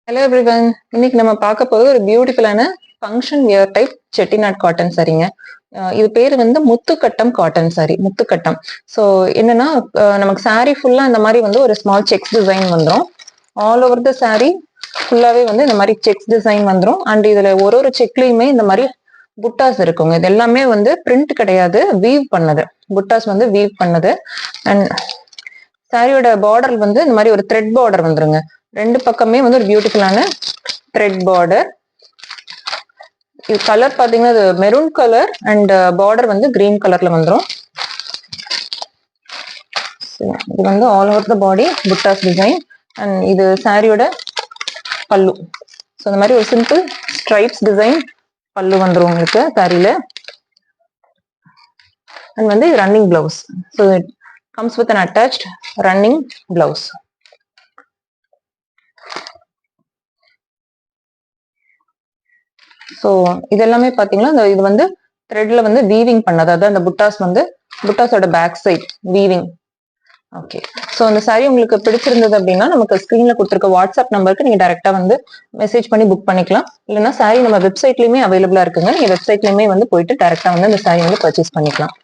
Hello everyone. இன்னைக்கு நம்ம பார்க்க போகிறது ஒரு பியூட்டிஃபுல்லான function wear type Chettinad cotton சாரீங்க. இது பேர் வந்து முத்துக்கட்டம் காட்டன் சாரி, முத்துக்கட்டம். ஸோ என்னன்னா நமக்கு சாரீ ஃபுல்லா இந்த மாதிரி வந்து ஒரு ஸ்மால் செக்ஸ் டிசைன் வந்துடும். ஆல் ஓவர் த சாரீ ஃபுல்லாவே வந்து இந்த மாதிரி செக்ஸ் டிசைன் வந்துடும். அண்ட் இதுல ஒரு செக்லயுமே இந்த மாதிரி புட்டாஸ் இருக்குங்க. இது எல்லாமே வந்து பிரிண்ட் கிடையாது, வீவ் பண்ணது. புட்டாஸ் வந்து வீவ் பண்ணது. அண்ட் சாரியோட பார்டர் வந்து இந்த மாதிரி ஒரு த்ரெட் பார்டர் வந்துருங்க. ரெண்டு பக்கமே வந்து ஒரு பியூட்டிஃபுல்லான த்ரெட் பார்டர். இது கலர் பாத்தீங்கன்னா இது மெரூன் கலர் அண்ட் பார்டர் வந்து கிரீன் கலர்ல வந்துடும். இது வந்து all over the body buttas design. And இது சாரியோட பல்லு. ஸோ இந்த மாதிரி ஒரு சிம்பிள் ஸ்ட்ரைப்ஸ் டிசைன் பல்லு வந்துடும் உங்களுக்கு சாரியில. அண்ட் வந்து running blouse. So it comes with an attached running blouse. So இது எல்லாமே பார்த்தீங்கன்னா இது வந்து த்ரெட்ல வந்து வீவிங் பண்ணது. அதாவது அந்த புட்டாஸ் வந்து புட்டாஸோட back side weaving. Okay. So அந்த சாரி உங்களுக்கு பிடிச்சிருந்தது அப்படின்னா நமக்கு ஸ்க்ரீன்ல கொடுத்துருக்க வாட்ஸ்அப் நம்பருக்கு நீங்க டைரக்டா வந்து மெசேஜ் பண்ணி புக் பண்ணிக்கலாம். இல்லைன்னா சாரி நம்ம வெப்சைட்லயுமே அவைலபிளா இருக்குங்க. நீங்க வெப்சைட்லயுமே வந்து போயிட்டு டைரக்டா வந்து அந்த சாரி வந்து பர்ச்சேஸ் பண்ணிக்கலாம்.